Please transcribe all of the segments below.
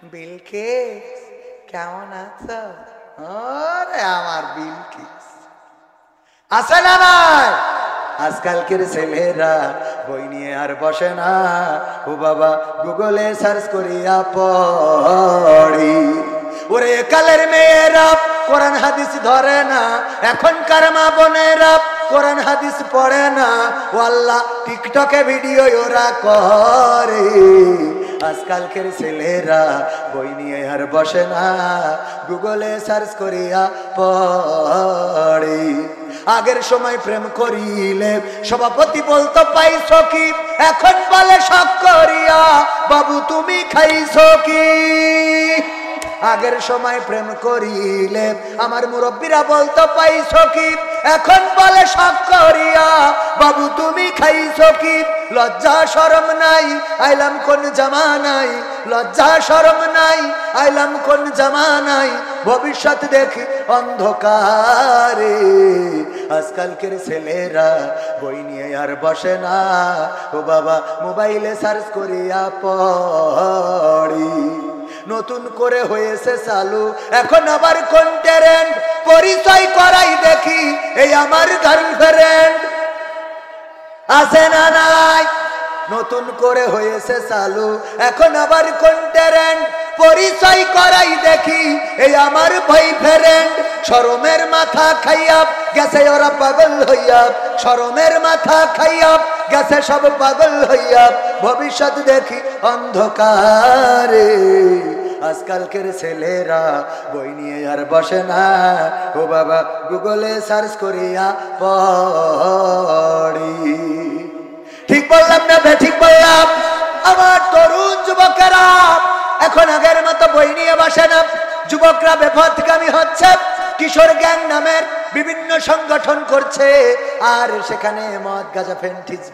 বিলকিস কেমন আছো? আরে আমার বিলকিস আছে না নাই? আজকালকের ছেলেরা বই নিয়ে আর বসে না, ও বাবা গুগলে সার্চ করিয়া পড়ি। ওরে কালের মেয়েরা কোরআন হাদিস ধরে না, এখনকার মা বোনেরা কোরআন হাদিস পড়ে না, ও আল্লাহ টিকটকে ভিডিও ওরা করে। আজকালকের ছেলেরা বই নিয়ে আর বসে না, গুগলে সার্চ করিয়া পড়ে। আগের সময় প্রেম করিলে সভাপতি বলতো পাইছো কি, এখন বলে শখ করিয়া বাবু তুমি খাইছো কি। আগের সময় প্রেম করিলে আমার মুরব্বীরা বলতো পাইছো কি, এখন বলে শখ করিয়া বাবু তুমি খাইছো কি। লজ্জা শরম নাই আইলাম কোন জামানাই, লজ্জা শরম নাই আইলাম কোন জামানাই, ভবিষ্যৎ দেখি অন্ধকারে। আজকালকের ছেলেরা বই নিয়ে আর বসে না, ও বাবা মোবাইলে সার্চ করিয়া পড়ি। নতুন করে হয়েছে চালু এখন আবার কোন ট্রেন্ড, পরিচয় করাই দেখি এই আমার গার্লফ্রেন্ড। আছে না নাই? নতুন করে হয়েছে চালু এখন আবার কোন ট্রেন্ড, পরিচয় করাই দেখি এই আমার বয়ফ্রেন্ড। শরমের মাথা খাইয়া গেছে ওরা পাগল হইয়া, শরমের মাথা খাইয়া গেছে সব পাগল হইয়া, ভবিষ্যৎ দেখি অন্ধকারে। আজকালকের ছেলেরা বই নিয়ে আর বসে না, ও বাবা গুগলে সার্চ করিয়া পড়ি। ঠিক বললাম না ঠিক বললাম? আমার তরুণ যুবকেরা এখন আগের মতো বই নিয়ে বসে না, যুবকরা বেপথগামী হচ্ছে, কিশোর গ্যাং নামের বিভিন্ন সংগঠন করছে, আর সেখানে মদ গাঁজা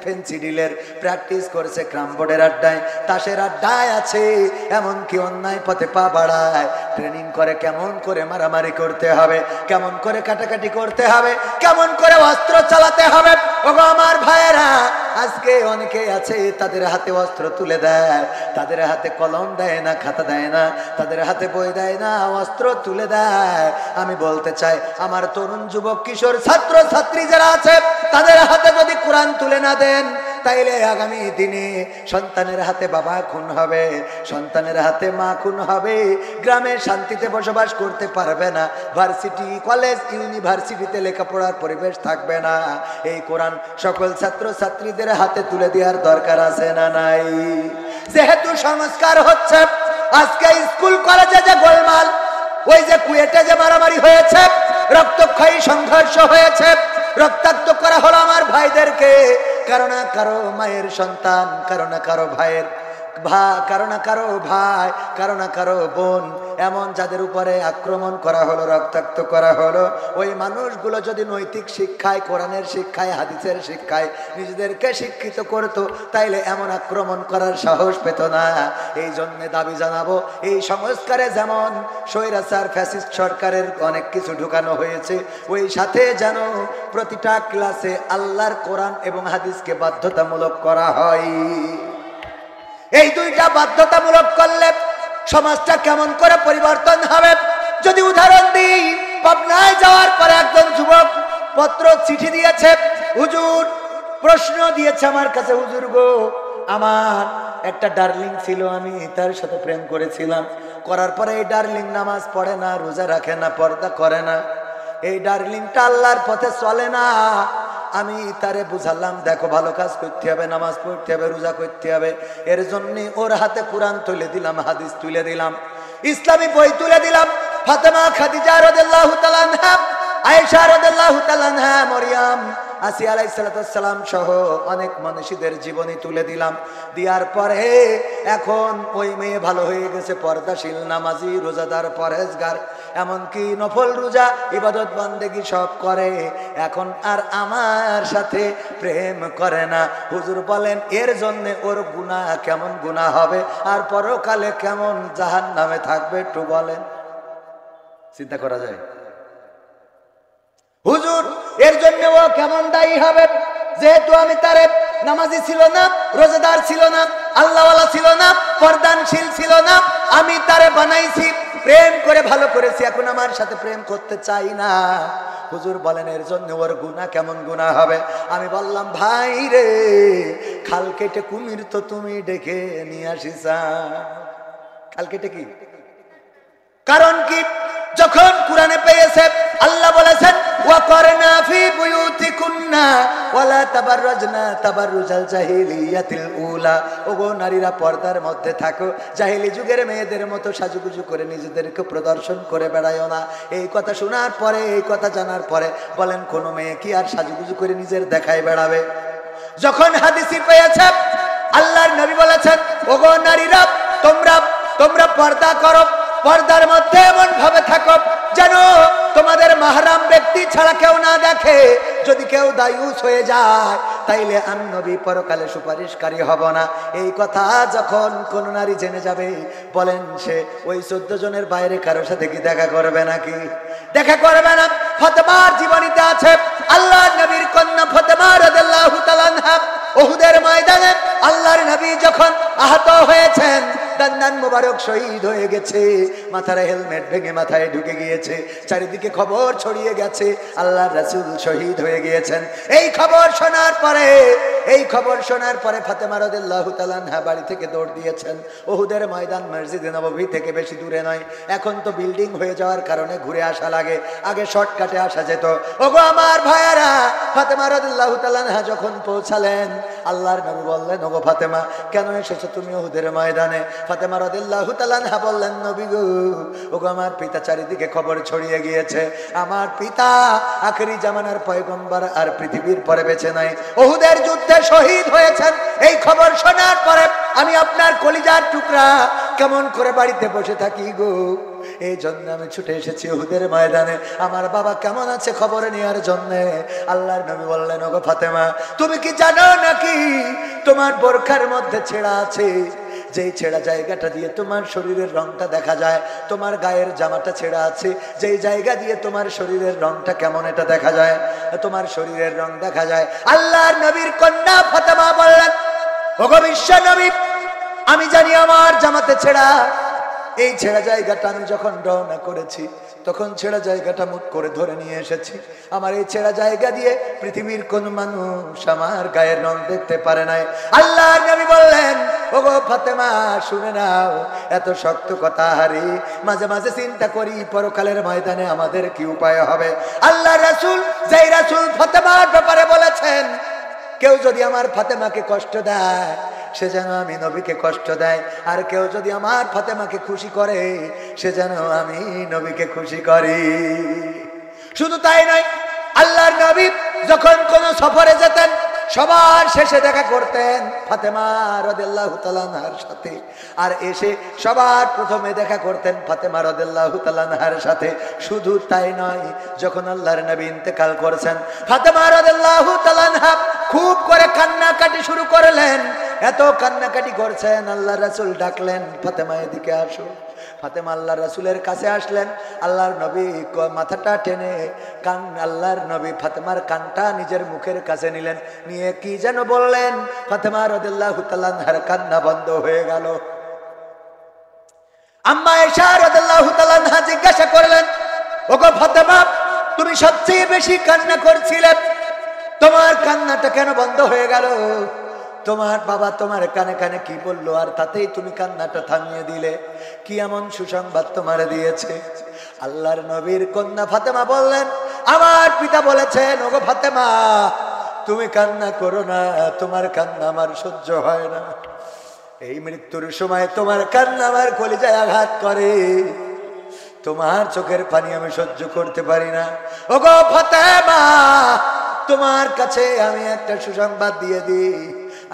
ফেন্সিডিলের প্র্যাকটিস করছে। ক্রামবোর্ডের আড্ডায় তাসের আড্ডায় আছে, এমনকি অন্যায় পথে পা বাড়ায়। ট্রেনিং করে কেমন করে মারামারি করতে হবে, কেমন করে কাটাকাটি করতে হবে, কেমন করে অস্ত্র চালাতে হবে। ওগো আমার ভাইয়েরা, আজকে অনেকে আছে তাদের হাতে অস্ত্র তুলে দেয়, তাদের হাতে কলম দেয় না, খাতা দেয় না, তাদের হাতে বই দেয় না, অস্ত্র তুলে দেয়। আমি বলতে চাই আমার তরুণ যুবক কিশোর ছাত্র ছাত্রী যারা আছে তাদের হাতে যদি কোরআন তুলে না দেন, তাইলে আগামী দিনে সন্তানের হাতে বাবা খুন হবে, সন্তানের হাতে মা খুন হবে, গ্রামে শান্তিতে বসবাস করতে পারবে না, ভার্সিটি কলেজ ইউনিভার্সিটিতে লেখাপড়ার পরিবেশ থাকবে না। এই কোরআন সকল ছাত্র ছাত্রীদের হাতে তুলে দেওয়ার দরকার আছে না নাই? যেহেতু সংস্কার হচ্ছে, আজকে স্কুল কলেজে যে গোলমাল, ওই যে কুয়েটে যে মারামারি হয়েছে, রক্তক্ষয়ী সংঘর্ষ হয়েছে, রক্তাক্ত করা হলো আমার ভাইদেরকে। কারো না কারো মায়ের সন্তান, কারো না কারো ভাইয়ের কারো না কারো ভাই, কারো না কারো বোন, এমন যাদের উপরে আক্রমণ করা হলো, রক্তাক্ত করা হলো, ওই মানুষগুলো যদি নৈতিক শিক্ষায়, কোরআনের শিক্ষায়, হাদিসের শিক্ষায় নিজেদেরকে শিক্ষিত করতো, তাইলে এমন আক্রমণ করার সাহস পেত না। এই জন্য দাবি জানাবো, এই সংস্কারে যেমন স্বৈরাচার ফ্যাসিস্ট সরকারের অনেক কিছু ঢুকানো হয়েছে, ওই সাথে যেন প্রতিটা ক্লাসে আল্লাহর কোরআন এবং হাদিসকে বাধ্যতামূলক করা হয়। এই দুইটা বাধ্যতামূলক করলে সমাজটা কেমন করে পরিবর্তন হবে? যদি উদাহরণ দিই, পাবনায় যাওয়ার পরে একজন যুবক পত্র চিঠি দিয়েছে, হুজুর প্রশ্ন দিয়েছে আমার কাছে, হুজুর গো আমার একটা ডার্লিং ছিল, আমি তার সাথে প্রেম করেছিলাম, করার পরে এই ডার্লিং নামাজ পড়ে না, রোজা রাখে না, পর্দা করে না, এই ডার্লিংটা আল্লাহর পথে চলে না। আমি তারে বুঝালাম, দেখো ভালো কাজ করতে হবে, নামাজ পড়তে হবে, রোজা করতে হবে, এর জন্য ওর হাতে কোরআন তুলে দিলাম, হাদিস তুলে দিলাম, ইসলামী বই তুলে দিলাম। ফাতেমা, খাদিজা রাদিয়াল্লাহু তাআলা আনহা, আয়েশা রাদিয়াল্লাহু তাআলা আনহা, মরিয়ম, আসিয়া আলাইহিস সালাম সহ অনেক মানুষদের জীবনী তুলে দিলাম। দেওয়ার পরে এখন ওই মেয়ে ভালো হয়ে গেছে, পর্দাশীল, নামাজি, রোজাদার, পরহেজগার, এমনকি নফল রোজা ইবাদত বন্দেগী সব করে, এখন আর আমার সাথে প্রেম করে না। হুজুর বলেন এর জন্য ওর গুনাহ কেমন গুনাহ হবে, আর পরকালে কেমন জাহান্নামে থাকবে, একটু বলেন, চিন্তা করা যায়? হুজুর এর জন্য ও কেমন দায়ী হবে, যেহেতু আমি তারে নামাজি ছিল না, রোজাদার ছিল না, আল্লাহওয়ালা ছিল না, পর্দানশীল ছিল না, আমি তারে বানাইছি, প্রেম করে ভালো করেছি, এখন আমার সাথে প্রেম করতে চাই না। হুজুর বলেন এর জন্য ওর গুনাহ কেমন গুনাহ হবে? আমি বললাম ভাই রে, খাল কেটে কুমির তো তুমি ডেকে নিয়ে আসিসা। খাল কেটে কি কারণ কি? যখন কোরআনে পেয়েছে আল্লাহ বলেছেন ওয়াকরনা ফি বুয়ুতিকুন্না ওয়ালা তাবাররাজনা তাবাররুজাল জাহিলিয়াতিল উলা, ওগো নারীরা পর্দার মধ্যে থাকো, জাহিলি যুগের মেয়েদের মতো সাজুগুজু করে নিজেদেরকে প্রদর্শন করে বেড়ায়ও না। এই কথা শোনার পরে, এই কথা জানার পরে বলেন কোন মেয়ে কি আর সাজুগুজু করে নিজের দেখায় বেড়াবে? যখন হাদিসে পেয়েছে আল্লাহর নবী বলেছেন ওগো নারীরা তোমরা পর্দা করো, পর্দার মধ্যে এমন ভাবে থাকো যেন তোমাদের মাহরাম ব্যক্তি ছাড়া কেউ না দেখে। যদি কেউ দায়ুস হয়ে যায় তাইলে আমি নবী পরকালে সুপারিশকারী হব না। এই কথা যখন কোন নারী জেনে যাবে বলেন সে ওই 14 জনের বাইরে কারো সাথে কি দেখা করবে নাকি? দেখা করবে না। ফাতেমার জীবনীতে আছে আল্লাহর নবীর কন্যা ফাতেমা রাদিয়াল্লাহু তাআলা আনহা উহুদের ময়দানে আল্লাহর নবী যখন আহত হয়েছেন, দান্দান মুবারক শহীদ হয়ে গেছে, মাথার হেলমেট ভেঙে মাথায় ঢুকে গিয়েছে, চারিদিকে খবর ছড়িয়ে গেছে আল্লাহর রাসূল শহীদ হয়ে গিয়েছেন। এই খবর শোনার পরে ফাতেমা রাদিয়াল্লাহু তাআলা আনহা বাড়ি থেকে দৌড় দিয়েছেন। উহুদের ময়দান মসজিদে নববী থেকে বেশি দূরে নয়, এখন তো বিল্ডিং হয়ে যাওয়ার কারণে ঘুরে আসা লাগে, আগে শর্টকাটে আসা যেত। ওগো আমার ভাইয়ারা, ফাতেমা রাদিয়াল্লাহু তাআলা আনহা যখন পৌঁছালেন আল্লাহর নবী বললেন ওগো ফাতেমা কেন এসেছো তুমি উহুদের ময়দানে? ফাতেমা রাদিয়াল্লাহু তাআলা আনহা বললেন নবী গো, ওগো আমার পিতা চারিদিকে খবর ছড়িয়ে গিয়েছে, আমার পিতা আখেরি জামানার পয়গম্বর আর পৃথিবীর পরে বেঁচে নাই, উহুদের যুদ্ধে শহীদ হয়েছেন। এই খবর শোনার পরে আমি আপনার কলিজার টুকরা কেমন করে বাড়িতে বসে থাকি গো। এই জন্য আমি ছুটে এসেছি উহুদের ময়দানে আমার বাবা কেমন আছে খবর নেওয়ার জন্য। আল্লাহর নবী বললেন ওগো ফাতেমা তুমি কি জানো নাকি তোমার বোরখার মধ্যে ছেঁড়া আছে, যেই ছেঁড়া জায়গাটা দিয়ে তোমার শরীরের রংটা দেখা যায়, তোমার গায়ের জামাটা ছেঁড়া আছে, যেই জায়গা দিয়ে তোমার শরীরের রংটা কেমন এটা দেখা যায়, তোমার শরীরের রং দেখা যায়। আল্লাহর নবীর কন্যা ফাতেমা বললেন ওগো বিশ্ব নবী আমি জানি আমার জামাতে ছেঁড়া, এই ছেঁড়া জায়গাটা আমি যখন রওনা করেছি তখন ছেঁড়া জায়গাটা মুখ করে ধরে নিয়ে এসেছি, আমার এই ছেঁড়া জায়গা দিয়ে পৃথিবীর কোন মানুষ আমার গায়ের রং দেখতে পারে নাই। আল্লাহর নবী বললেন ওগো ফাতেমা শুনে নাও, এত শক্ত কথা হারি মাঝে মাঝে চিন্তা করি পরকালের ময়দানে আমাদের কি উপায় হবে। আল্লাহর রাসূল যেই রাসূল ফাতেমার ব্যাপারে বলেছেন কেউ যদি আমার ফাতেমাকে কষ্ট দেয় সে যেন আমি নবীকে কষ্ট দেয়, আর কেউ যদি আমার ফাতেমাকে খুশি করে সে যেন আমি নবীকে খুশি করি। শুধু তাই নয়, আল্লাহর নবী যখন কোন সফরে যেতেন সবার শেষে দেখা করতেন ফাতেমা রাদিয়াল্লাহু তাআলা আনহার সাথে, আর এসে সবার প্রথমে দেখা করতেন ফাতেমা রাদিয়াল্লাহু তাআলা আনহার সাথে। শুধু তাই নয়, যখন আল্লাহর নবী ইন্তেকাল করেছেন ফাতেমা রাদিয়াল্লাহু তাআলা আনহা খুব করে কান্নাকাটি শুরু করলেন। এত কান্নাকাটি করছেন আল্লাহর রাসূল ডাকলেন ফাতেমা এদিকে আসো। ফাতেমা আল্লাহর রাসূলের কাছে আসলেন, আল্লাহর নবী মাথাটা টেনে আল্লাহর নবী ফাতেমার কানটা নিজের মুখের কাছে নিলেন, নিয়ে কি যেন বললেন, ফাতেমা রাদিয়াল্লাহু তাআলা আনহার কান্না বন্ধ হয়ে গেল। আম্মা আয়েশা রাদিয়াল্লাহু তাআলা আনহা জিজ্ঞাসা করলেন ওগো ফাতেমা তুমি সবচেয়ে বেশি কান্না করছিলে, তোমার কান্নাটা কেন বন্ধ হয়ে গেল? তোমার বাবা তোমার কানে কানে কি বললো আর তাতেই তুমি কান্নাটা থামিয়ে দিলে? কি এমন সুসংবাদ তোমার দিয়েছে? আল্লাহর নবীর কন্যা ফাতেমা বললেন আমার পিতা বলেছেন ওগো ফাতেমা তুমি কান্না করো না, তোমার কান্না আমার সহ্য হয় না, এই মৃত্যুর সময় তোমার কান্না আমার কলিজায় আঘাত করে, তোমার চোখের পানি আমি সহ্য করতে পারি না। ওগো ফাতেমা তোমার কাছে আমি একটা সুসংবাদ দিয়ে দিই,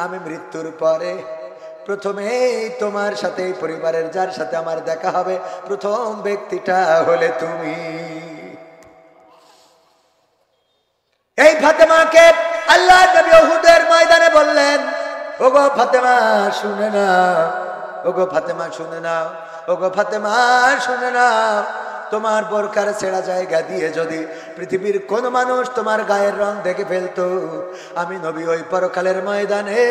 আমি মৃত্যুর পরে প্রথমেই তোমার সাথে পরিবারের যার সাথে আমার দেখা হবে প্রথম ব্যক্তিটা হলে তুমি। এই ফাতেমাকে আল্লাহর নবী উহুদের ময়দানে বললেন ওগো ফাতেমা শুনে নাও, ওগো ফাতেমা শুনে নাও, ওগো ফাতেমা শুনে নাও, তোমার বোরকার ছেঁড়া জায়গা দিয়ে যদি পৃথিবীর কোন মানুষ তোমার গায়ের রং দেখে ফেলতো আমি নবী ওই পরকালের ময়দানে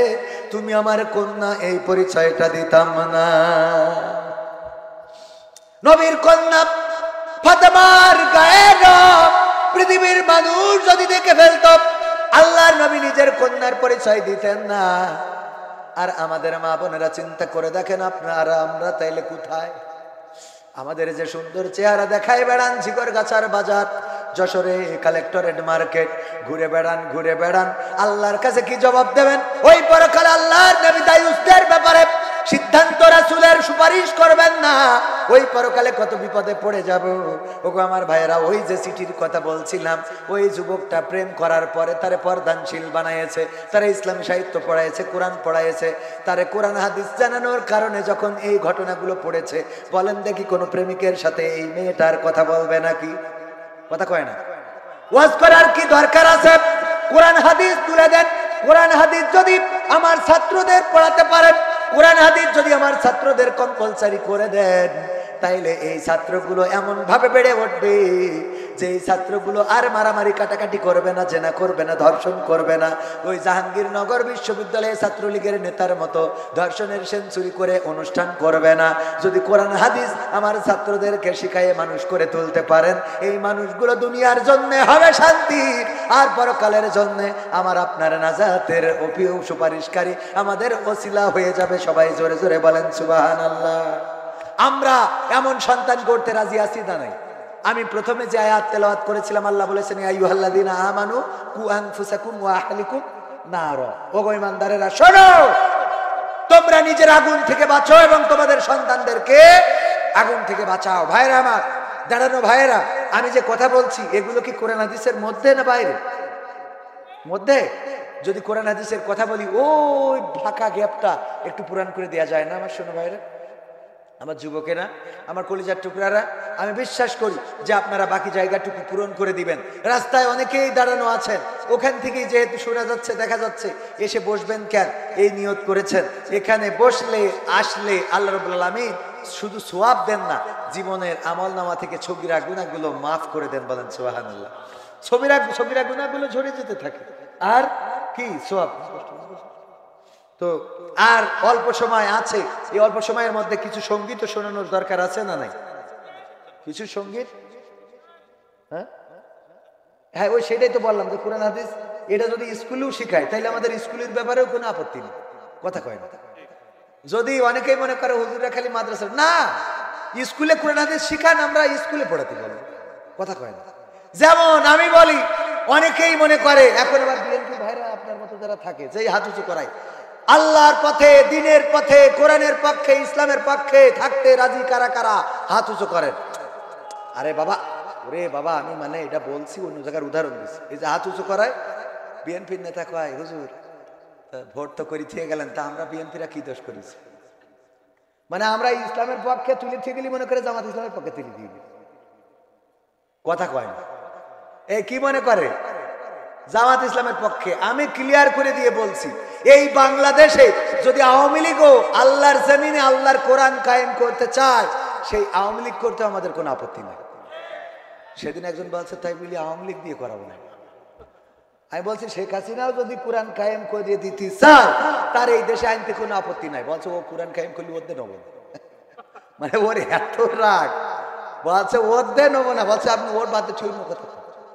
তুমি আমার কন্যা এই পরিচয়টা দিতাম না। নবীর কন্যা ফাতেমার গায়ের রং পৃথিবীর মানুষ যদি দেখে ফেলত, আল্লাহর নবী নিজের কন্যার পরিচয় দিতেন না। আর আমাদের মা বোনেরা চিন্তা করে দেখেন, আপনারা আমরা তাইলে কোথায়? আমাদের যে সুন্দর চেহারা দেখায় বেড়ান ঝিকরগাছার বাজার, যশোরে কালেক্টরেট মার্কেট ঘুরে বেড়ান, আল্লাহর কাছে কি জবাব দেবেন? ওই পরকালে আল্লাহর নবী দায়ুসদের ব্যাপারে সিদ্ধান্ত রাসূলের সুপারিশ করবেন না, ওই পরকালে কত বিপদে পড়ে যাব। ওগো আমার ভাইয়েরা, ওই যে চিঠির কথা বলছিলাম, ওই যুবকটা প্রেম করার পরে তারে পর্দানশীল বানাইছে, তারে ইসলামী সাহিত্য পড়াইছে, কোরআন পড়াইছে, তারে কোরআন হাদিস জানানোর কারণে যখন এই ঘটনাগুলো পড়েছে, বলেন দেখি কোন প্রেমিকের সাথে এই মেয়েটার কথা বলবে নাকি? কথা কয় না। ওয়াজ করার কি দরকার আছে? কোরআন হাদিস তুলে দেন। কোরআন হাদিস যদি আমার ছাত্রদের পড়াতে পারেন, কোরআন হাদিস যদি আমার ছাত্রদের কম্পালসারি করে দেন, তাইলে এই ছাত্রগুলো এমন ভাবে বেড়ে উঠবে যে এই ছাত্রগুলো আর মারামারি কাটাকাটি করবে না, জেনা করবে না, ধর্ষণ করবে না, ওই জাহাঙ্গীরনগর বিশ্ববিদ্যালয়ের ছাত্রলীগের নেতার মতো ধর্ষণের সেঞ্চুরি করে অনুষ্ঠান করবে না। যদি কোরআন হাদিস আমার ছাত্রদেরকে শিখাইয়ে মানুষ করে তুলতে পারেন, এই মানুষগুলো দুনিয়ার জন্য হবে শান্তি, আর পরকালের জন্য আমার আপনার নাজাতের অপিও সুপারিশকারী, আমাদের ওসিলা হয়ে যাবে। সবাই জোরে জোরে বলেন সুবহানাল্লাহ। আমরা এমন সন্তান করতে রাজি আছি না নাই? আমি প্রথমে যে আয়াত তেলাওয়াত করেছিলাম, আল্লাহ বলেছেন ইয়া আইয়ুহাল্লাযীনা আমানু কু আনফুসাকুম ওয়া আহলিকুম নারা। ওগো ঈমানদারেরা শোনো, তোমরা নিজের আগুন থেকে বাঁচো এবং তোমাদের সন্তানদেরকে আগুন থেকে বাঁচাও। ভাইরা আমার, দাঁড়ানো ভাইরা, আমি যে কথা বলছি এগুলো কি কোরআন হাদিসের মধ্যে না বাইরে? মধ্যে। যদি কোরআন হাদিসের কথা বলি, ওই ফাঁকা গ্যাপটা একটু পূরণ করে দেওয়া যায় না আমার শোনো ভাইরা, আমার যুবকেরা, আমার কলিজার টুকরারা? আমি বিশ্বাস করি যে আপনারা বাকি জায়গাটুকু পূরণ করে দিবেন। রাস্তায় অনেকেই দাঁড়ানো আছেন, ওখান থেকেই যেহেতু শোনা যাচ্ছে, দেখা যাচ্ছে, এসে বসবেন কেন? এই নিয়ত করেছেন এখানে বসলে আসলে আল্লাহ রাব্বুল আলামিন শুধু সওয়াব দেন না, জীবনের আমলনামা থেকে ছবিরা গুনাহগুলো মাফ করে দেন। বলেন সুবহানাল্লাহ। ছবিরা গুনাহগুলো ঝরে যেতে থাকে, আর কি সওয়াব। তো আর অল্প সময় আছে, এই অল্প সময়ের মধ্যে কিছু সঙ্গীত শোনানোর দরকার আছে না নাই? কিছু সঙ্গীত, হ্যাঁ ওই সেটাই তো বললাম যে কোরআন হাদিস এটা যদি স্কুলেও শিখায়, তাইলে আমাদের স্কুলের ব্যাপারেও কোনো আপত্তি নেই। কথা কয় না? যদি অনেকেই মনে করে হুজুররা খালি মাদ্রাসা, না, স্কুলে কোরআন হাদিস শিখান, আমরা স্কুলে পড়াতে বলবো। কথা কয় না? যেমন আমি বলি, অনেকেই মনে করে, এখন আবার বিএনপি ভাইরা আপনার মতো যারা থাকে, যেই হাত উঁচু করায়, আল্লাহর পথে, দিনের পথে, কোরআনের পক্ষে, ইসলামের পক্ষে থাকতে রাজি কারা কারা হাত উঁচু করেন? আরে বাবা, ওরে বাবা, আমি মানে এটা বলছি, অন্য জায়গার উদাহরণ দিচ্ছি। এই যে হাত উঁচু করায়, বিএনপির নেতা কয় হুজুর ভোট তো করি থেকে গেলেন, তা আমরা বিএনপিরা কি দোষ করেছি? মানে আমরা ইসলামের পক্ষে তুলে থেকে গেলি, মনে করে জামাত ইসলামের পক্ষে তুলে দিয়ে গেলি। কথা কয় না? এই কি মনে করে জামাত ইসলামের পক্ষে? আমি ক্লিয়ার করে দিয়ে বলছি, এই বাংলাদেশে যদি আওয়ামী লীগও আল্লাহর জমিনে আল্লাহর কোরআন কায়েম করতে চায়, সেই আওয়ামী লীগ করতে আমাদের কোনো আপত্তি নেই। সেদিন একজন বলছে তাই বলি আওয়ামী লীগ দিয়ে করাবো না। আমি বলছি শেখ হাসিনাও যদি কোরআন কায়েম করে দিতে চায়, তার এই দেশে আনতে কোনো আপত্তি নাই। বলছে ও কোরআন কায়েম করলে ওদের নেবো না। মানে ওর এত রাগ, বলছে ওদের নেবো না, বলছে আপনি ওর বাদে ছুঁড়ো কথা।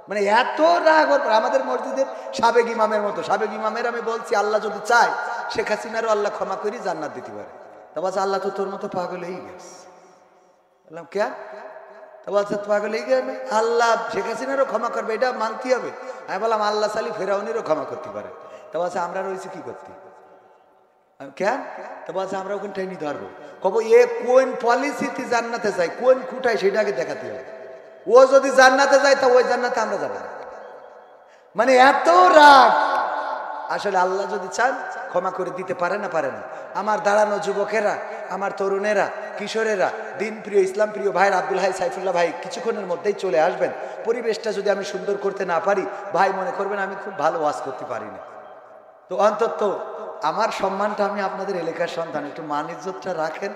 মানে এত রাগ ওর। আমাদের মসজিদের সাবেক ইমামের মতো, সাবেক ইমামের আমি বলছি আল্লাহ যদি চায় শেখ হাসিনারও আল্লাহ ক্ষমা করি জান্নাত দিতে পারে। তা বলছে আল্লাহ তো তোর মতো পাগল হয়ে গেছে। বললাম কে? তা বলছে পাগল হয়ে গেছে, আল্লাহ শেখ হাসিনারও ক্ষমা করবে, এটা মানতে হবে। আমি বললাম আল্লাহ সালি ফেরাউনেরও ক্ষমা করতে পারে। তা বলছে আমরা রয়েছি কি করতে? কেন? তা বলছে আমরা ওখানটাই নিয়ে ধরবো। কব এ কোন পলিসিতে জান্নাতে যায়, কোন খুঁটায় সেটা আগে দেখাতে হবে। ও যদি জান্নাতে যায় তা ওই জান্নাতে আমরা যাবো না। মানে এত রাগ। আসলে আল্লাহ যদি চান ক্ষমা করে দিতে পারে না, পারে না। আমার দাঁড়ানো যুবকেরা, আমার তরুণেরা, কিশোরেরা, দিন প্রিয়, ইসলাম প্রিয় ভাই আব্দুল হাই সাইফুল্লাহ ভাই কিছুক্ষণের মধ্যেই চলে আসবেন। পরিবেশটা যদি আমি সুন্দর করতে না পারি, ভাই মনে করবেন আমি খুব ভালো ওয়াজ করতে পারি না। তো অন্তত আমার সম্মানটা, আমি আপনাদের এলাকার সন্তান, একটু মান ইজ্জতটা রাখেন।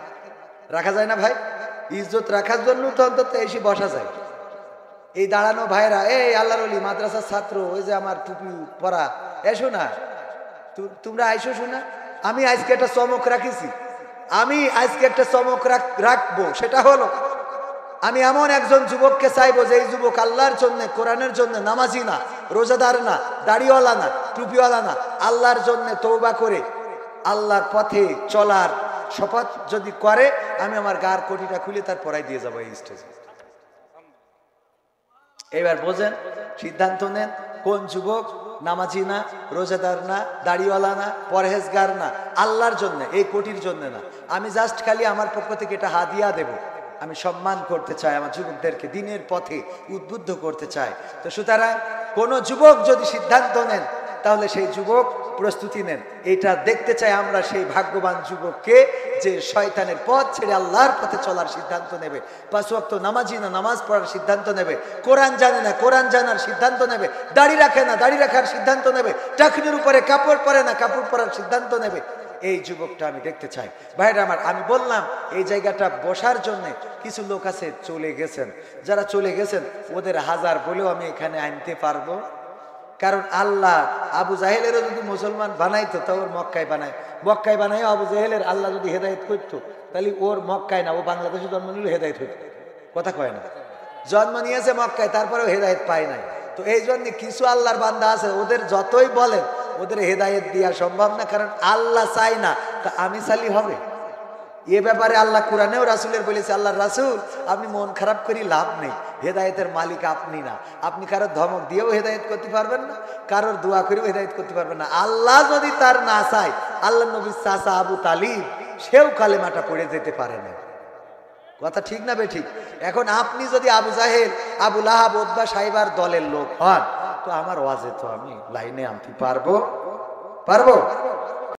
রাখা যায় না ভাই? ইজ্জত রাখার জন্য তো অন্তত এসে বসা যায়। এই দাঁড়ানো ভাইরা, এই আল্লাহর ওলি মাদ্রাসার ছাত্র, ওই যে আমার টুপি পরা, এসো না, তোমরা আইসো শোনা। আমি আজকে একটা চমক রাখিছি, আমি আজকে একটা চমক রাখবো। সেটা হলো আমি এমন একজন যুবককে চাইবো যে এই যুবক আল্লাহর জন্য, কোরআনের জন্য, নামাজি না, রোজাদার না, দাড়িওয়ালা না, টুপিওয়ালা না, আল্লাহর জন্য তওবা করে আল্লাহর পথে চলার শপথ যদি করে, আমি আমার গার কোটিটা খুলে তার পরাই দিয়ে যাবো এই স্টেজে। এবার বোঝেন, সিদ্ধান্ত নেন কোন যুবক নামাজি না, রোজাদার না, দাড়িওয়ালা না, পরহেজগার না, আল্লাহর জন্য, এই কোটির জন্য না। আমি জাস্ট খালি আমার পক্ষ থেকে এটা হাদিয়া দেব। আমি সম্মান করতে চাই আমার যুবকদেরকে, দিনের পথে উদ্বুদ্ধ করতে চাই। তো সুতরাং কোন যুবক যদি সিদ্ধান্ত নেন, তাহলে সেই যুবক প্রস্তুতি নেন। এটা দেখতে চাই আমরা সেই ভাগ্যবান যুবককে যে শয়তানের পথ ছেড়ে আল্লাহর পথে চলার সিদ্ধান্ত নেবে, 5 ওয়াক্ত নামাজি না, নামাজ পড়ার সিদ্ধান্ত নেবে, কোরআন জানে না, কোরআন জানার সিদ্ধান্ত নেবে, দাড়ি রাখে না, দাড়ি রাখার সিদ্ধান্ত নেবে, টাকনির উপরে কাপড় পরে না, কাপড় পরার সিদ্ধান্ত নেবে। এই যুবকটা আমি দেখতে চাই। ভাইরা আমার, আমি বললাম এই জায়গাটা বসার জন্য কিছু লোক আছে চলে গেছেন। যারা চলে গেছেন ওদের হাজার বলেও আমি এখানে আনতে পারবো, কারণ আল্লাহ আবু জাহেলেরও যদি মুসলমান বানাইতো তা ওর মক্কায় বানায়, মক্কায় বানায় আবু জাহেলের আল্লাহ যদি হেদায়েত করতো, তাহলে ওর মক্কায় না, ও বাংলাদেশে জন্ম নিলে হেদায়েত হইত। কথা কয় না, জন্ম নিয়েছে মক্কায়, তারপরেও হেদায়েত পায় নাই। তো এই জন্য কিছু আল্লাহর বান্দা আছে, ওদের যতই বলেন ওদের হেদায়েত দেওয়া সম্ভব না, কারণ আল্লাহ চাই না। তা আমি চালি হবে? এ ব্যাপারে আল্লাহ কোরআনেও রাসূলের বলেছে, আল্লাহর রাসূল আপনি মন খারাপ করি লাভ নেই, হেদায়েতের মালিক আপনি না। আপনি কারোর ধমক দিয়েও হেদায়েত করতে পারবেন না, কারোর দোয়া করেও হেদায়েত করতে পারবেন না। আল্লাহ যদি তার না চায়, আল্লাহ নবীর চাচা আবু তালিব সেও কালেমাটা পড়ে যেতে পারে না। কথা ঠিক না বেঠিক? এখন আপনি যদি আবু জাহেল, আবু লাহাব, উতবা সাইবার দলের লোক হন, তো আমার ওয়াজে তো আমি লাইনে আনতে পারবো?